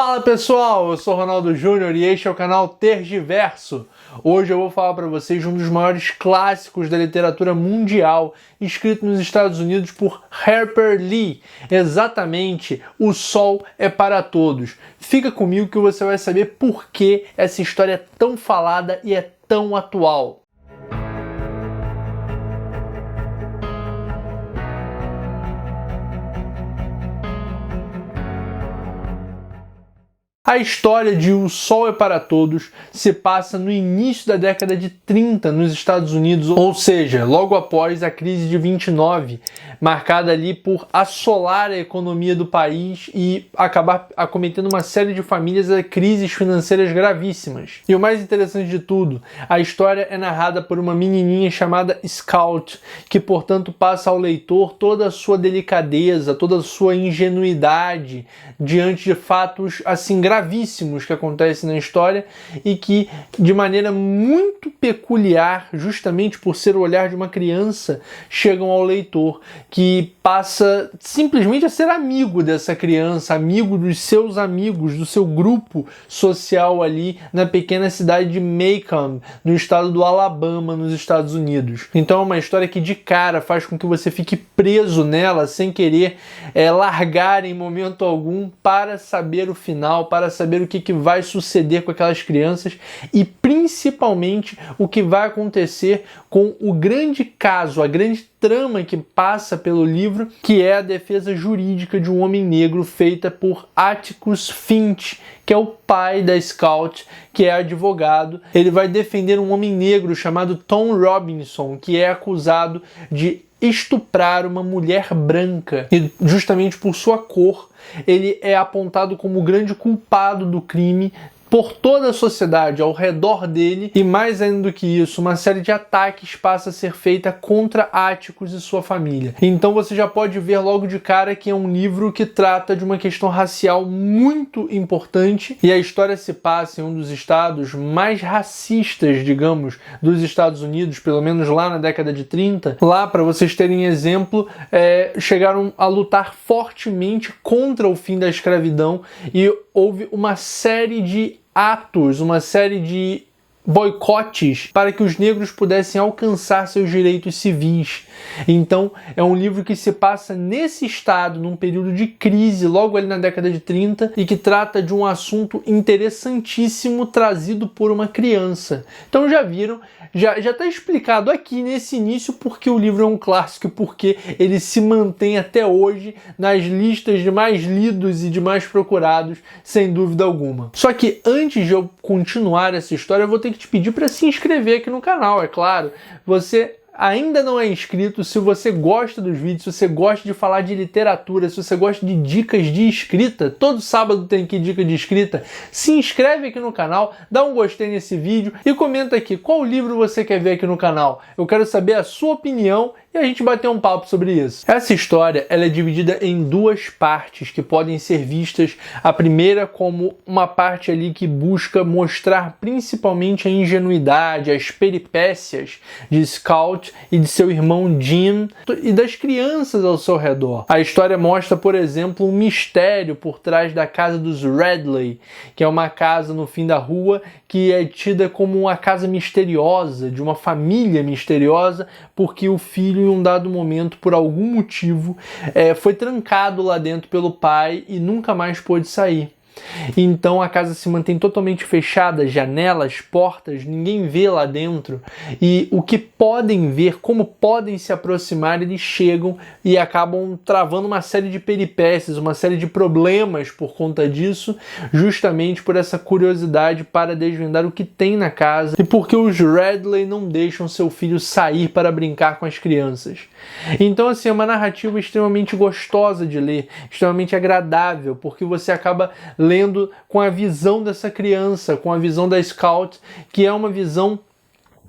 Fala pessoal, eu sou Ronaldo Júnior e este é o canal Tergiverso. Hoje eu vou falar para vocês de um dos maiores clássicos da literatura mundial, escrito nos Estados Unidos por Harper Lee, exatamente O Sol é para Todos. Fica comigo que você vai saber por que essa história é tão falada e é tão atual. A história de O Sol é para Todos se passa no início da década de 30 nos Estados Unidos, ou seja, logo após a crise de 29, marcada ali por assolar a economia do país e acabar acometendo uma série de famílias a crises financeiras gravíssimas. E o mais interessante de tudo, a história é narrada por uma menininha chamada Scout, que portanto passa ao leitor toda a sua delicadeza, toda a sua ingenuidade diante de fatos assim gravíssimos que acontecem na história e que, de maneira muito peculiar, justamente por ser o olhar de uma criança, chegam ao leitor, que passa simplesmente a ser amigo dessa criança, amigo dos seus amigos, do seu grupo social ali na pequena cidade de Macomb, no estado do Alabama, nos Estados Unidos. Então é uma história que de cara faz com que você fique preso nela sem querer largar em momento algum para saber o final, para saber o que vai suceder com aquelas crianças e principalmente o que vai acontecer com o grande caso, a grande trama que passa pelo livro, que é a defesa jurídica de um homem negro feita por Atticus Finch, que é o pai da Scout, que é advogado. Ele vai defender um homem negro chamado Tom Robinson, que é acusado de estuprar uma mulher branca e justamente por sua cor ele é apontado como o grande culpado do crime por toda a sociedade ao redor dele, e mais ainda do que isso, uma série de ataques passa a ser feita contra Atticus e sua família. Então você já pode ver logo de cara que é um livro que trata de uma questão racial muito importante, e a história se passa em um dos estados mais racistas, digamos, dos Estados Unidos, pelo menos lá na década de 30. Lá, para vocês terem exemplo, chegaram a lutar fortemente contra o fim da escravidão e houve uma série de atos, uma série de boicotes para que os negros pudessem alcançar seus direitos civis. Então é um livro que se passa nesse estado, num período de crise, logo ali na década de 30, e que trata de um assunto interessantíssimo trazido por uma criança. Então já viram, já está explicado aqui nesse início porque o livro é um clássico e porque ele se mantém até hoje nas listas de mais lidos e de mais procurados, sem dúvida alguma. Só que antes de eu continuar essa história, eu vou ter que te pedir para se inscrever aqui no canal, é claro. Você ainda não é inscrito, se você gosta dos vídeos, se você gosta de falar de literatura, se você gosta de dicas de escrita, todo sábado tem aqui dica de escrita, se inscreve aqui no canal, dá um gostei nesse vídeo e comenta aqui qual livro você quer ver aqui no canal. Eu quero saber a sua opinião e a gente bater um papo sobre isso. Essa história ela é dividida em duas partes que podem ser vistas. A primeira como uma parte ali que busca mostrar principalmente a ingenuidade, as peripécias de Scout e de seu irmão Jim e das crianças ao seu redor. A história mostra, por exemplo, um mistério por trás da casa dos Radley, que é uma casa no fim da rua que é tida como uma casa misteriosa, de uma família misteriosa, porque o filho, em um dado momento, por algum motivo, foi trancado lá dentro pelo pai e nunca mais pôde sair. Então a casa se mantém totalmente fechada, janelas, portas, ninguém vê lá dentro, e o que podem ver, como podem se aproximar, eles chegam e acabam travando uma série de peripécias, uma série de problemas por conta disso, justamente por essa curiosidade para desvendar o que tem na casa e porque os Radley não deixam seu filho sair para brincar com as crianças. Então assim, é uma narrativa extremamente gostosa de ler, extremamente agradável, porque você acaba lendo com a visão dessa criança, com a visão da Scout, que é uma visão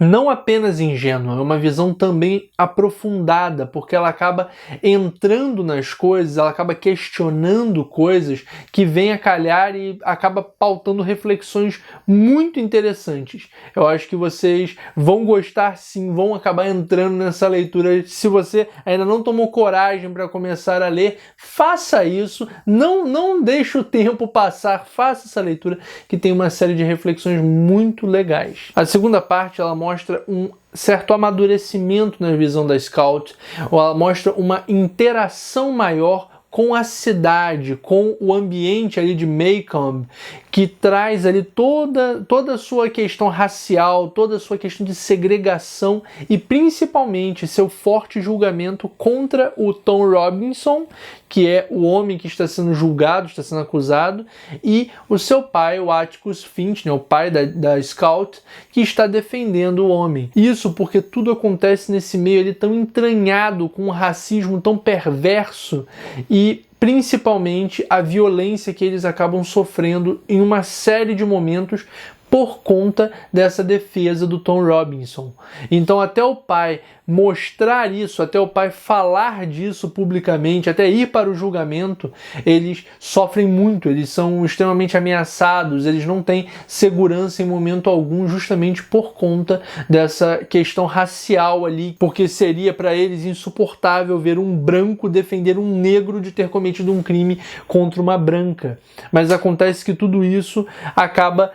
não apenas ingênua, é uma visão também aprofundada, porque ela acaba entrando nas coisas, ela acaba questionando coisas que vêm a calhar e acaba pautando reflexões muito interessantes. Eu acho que vocês vão gostar sim, vão acabar entrando nessa leitura. Se você ainda não tomou coragem para começar a ler, faça isso, não deixe o tempo passar, faça essa leitura que tem uma série de reflexões muito legais. A segunda parte, ela mostra um certo amadurecimento na visão da Scout, ou ela mostra uma interação maior com a cidade, com o ambiente ali de Maycomb, que traz ali toda a sua questão racial, toda a sua questão de segregação e principalmente seu forte julgamento contra o Tom Robinson, que é o homem que está sendo julgado, está sendo acusado, e o seu pai, o Atticus Finch, né, o pai da Scout, que está defendendo o homem. Isso porque tudo acontece nesse meio ali tão entranhado, com um racismo tão perverso e principalmente a violência que eles acabam sofrendo em uma série de momentos por conta dessa defesa do Tom Robinson. Então até o pai mostrar isso, até o pai falar disso publicamente, até ir para o julgamento, eles sofrem muito, eles são extremamente ameaçados, eles não têm segurança em momento algum, justamente por conta dessa questão racial ali, porque seria para eles insuportável ver um branco defender um negro de ter cometido um crime contra uma branca. Mas acontece que tudo isso acaba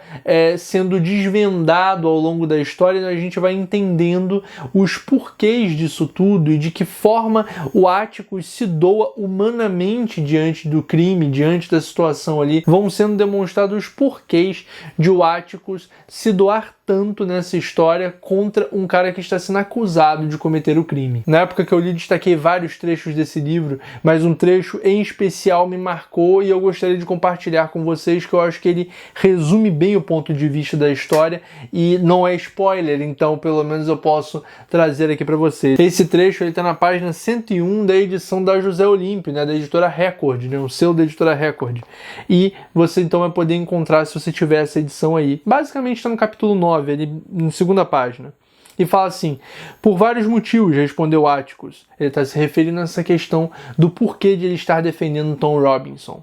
sendo desvendado ao longo da história, e a gente vai entendendo os porquês disso tudo e de que forma o Atticus se doa humanamente diante do crime, diante da situação ali. Vão sendo demonstrados os porquês de o Atticus se doar tanto nessa história contra um cara que está sendo acusado de cometer o crime. Na época que eu li, destaquei vários trechos desse livro, mas um trecho em especial me marcou e eu gostaria de compartilhar com vocês, que eu acho que ele resume bem o ponto de vista da história e não é spoiler, então pelo menos eu posso trazer aqui para vocês. Esse trecho está na página 101 da edição da José Olímpio, né, da editora Record, né, o selo da editora Record. E você então vai poder encontrar se você tiver essa edição aí. Basicamente está no capítulo 9, ali na segunda página. E fala assim: por vários motivos, respondeu Atticus. Ele está se referindo a essa questão do porquê de ele estar defendendo Tom Robinson.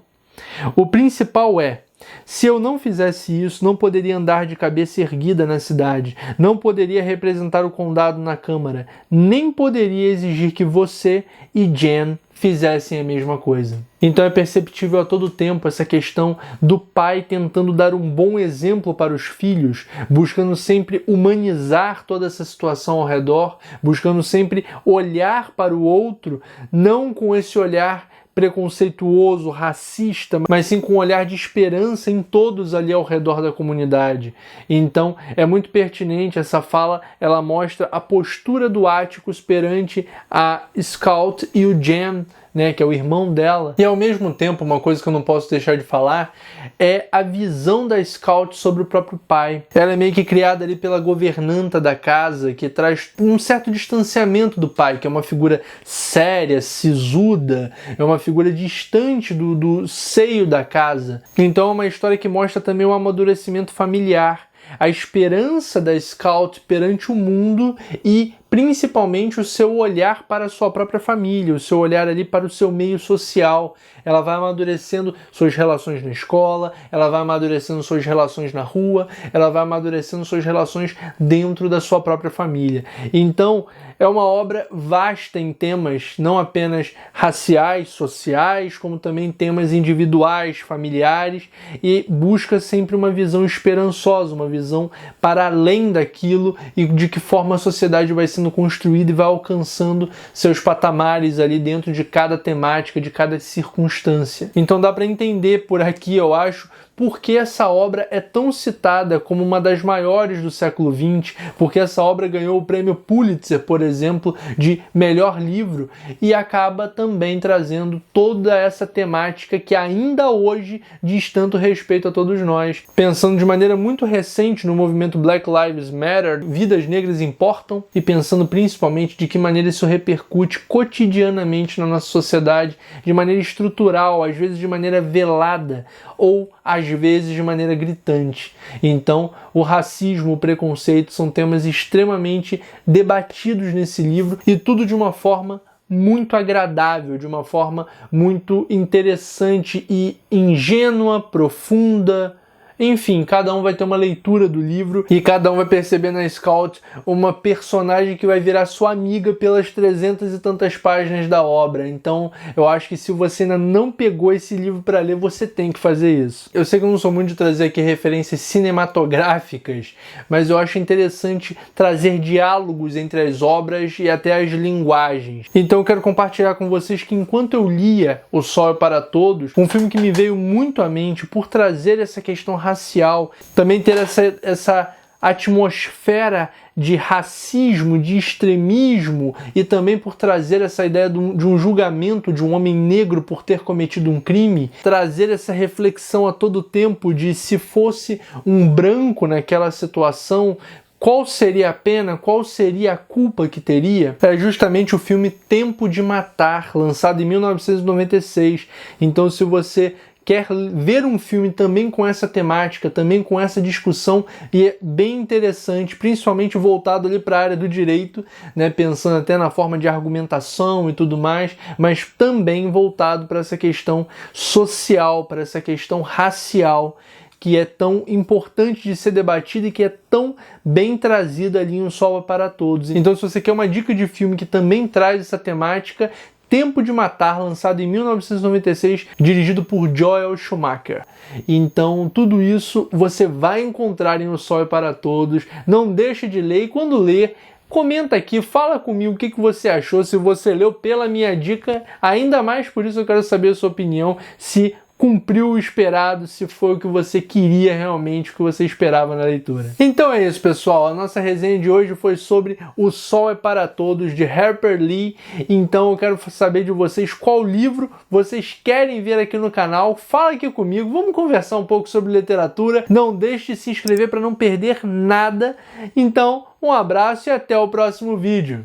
O principal é: se eu não fizesse isso, não poderia andar de cabeça erguida na cidade, não poderia representar o condado na Câmara, nem poderia exigir que você e Jen fizessem a mesma coisa. Então é perceptível a todo tempo essa questão do pai tentando dar um bom exemplo para os filhos, buscando sempre humanizar toda essa situação ao redor, buscando sempre olhar para o outro, não com esse olhar preconceituoso, racista, mas sim com um olhar de esperança em todos ali ao redor da comunidade. Então é muito pertinente essa fala, ela mostra a postura do Atticus perante a Scout e o Jen, né, que é o irmão dela. E ao mesmo tempo, uma coisa que eu não posso deixar de falar é a visão da Scout sobre o próprio pai. Ela é meio que criada ali pela governanta da casa, que traz um certo distanciamento do pai, que é uma figura séria, sisuda, é uma figura distante do seio da casa. Então é uma história que mostra também o amadurecimento familiar, a esperança da Scout perante o mundo e principalmente o seu olhar para a sua própria família, o seu olhar ali para o seu meio social. Ela vai amadurecendo suas relações na escola, ela vai amadurecendo suas relações na rua, ela vai amadurecendo suas relações dentro da sua própria família. Então, é uma obra vasta em temas não apenas raciais, sociais, como também temas individuais, familiares, e busca sempre uma visão esperançosa, uma visão para além daquilo e de que forma a sociedade vai sendo construída e vai alcançando seus patamares ali dentro de cada temática, de cada circunstância. Então dá para entender por aqui, eu acho, por que essa obra é tão citada como uma das maiores do século XX, porque essa obra ganhou o prêmio Pulitzer, por exemplo, de melhor livro, e acaba também trazendo toda essa temática que ainda hoje diz tanto respeito a todos nós. Pensando de maneira muito recente no movimento Black Lives Matter, vidas negras importam, e pensando principalmente de que maneira isso repercute cotidianamente na nossa sociedade, de maneira estrutural, às vezes de maneira velada, ou às às vezes de maneira gritante. Então, o racismo, o preconceito são temas extremamente debatidos nesse livro, e tudo de uma forma muito agradável, de uma forma muito interessante e ingênua, profunda. Enfim, cada um vai ter uma leitura do livro e cada um vai perceber na Scout uma personagem que vai virar sua amiga pelas 300 e tantas páginas da obra. Então, eu acho que se você ainda não pegou esse livro para ler, você tem que fazer isso. Eu sei que eu não sou muito de trazer aqui referências cinematográficas, mas eu acho interessante trazer diálogos entre as obras e até as linguagens. Então eu quero compartilhar com vocês que enquanto eu lia O Sol é para Todos, um filme que me veio muito à mente por trazer essa questão racial, também ter essa atmosfera de racismo, de extremismo, e também por trazer essa ideia de um julgamento de um homem negro por ter cometido um crime, trazer essa reflexão a todo tempo de se fosse um branco naquela situação, qual seria a pena, qual seria a culpa que teria? É justamente o filme Tempo de Matar, lançado em 1996. Então, se você quer ver um filme também com essa temática, também com essa discussão, e é bem interessante, principalmente voltado ali para a área do direito, né, pensando até na forma de argumentação e tudo mais, mas também voltado para essa questão social, para essa questão racial, que é tão importante de ser debatida e que é tão bem trazida ali em Um Sol é para Todos. Então, se você quer uma dica de filme que também traz essa temática, Tempo de Matar, lançado em 1996, dirigido por Joel Schumacher. Então, tudo isso você vai encontrar em O Sol é para Todos. Não deixe de ler, e quando ler, comenta aqui, fala comigo o que você achou, se você leu pela minha dica, ainda mais por isso eu quero saber a sua opinião, se cumpriu o esperado, se foi o que você queria realmente, o que você esperava na leitura. Então é isso, pessoal. A nossa resenha de hoje foi sobre O Sol é para Todos, de Harper Lee. Então eu quero saber de vocês qual livro vocês querem ver aqui no canal. Fala aqui comigo, vamos conversar um pouco sobre literatura. Não deixe de se inscrever para não perder nada. Então, um abraço e até o próximo vídeo.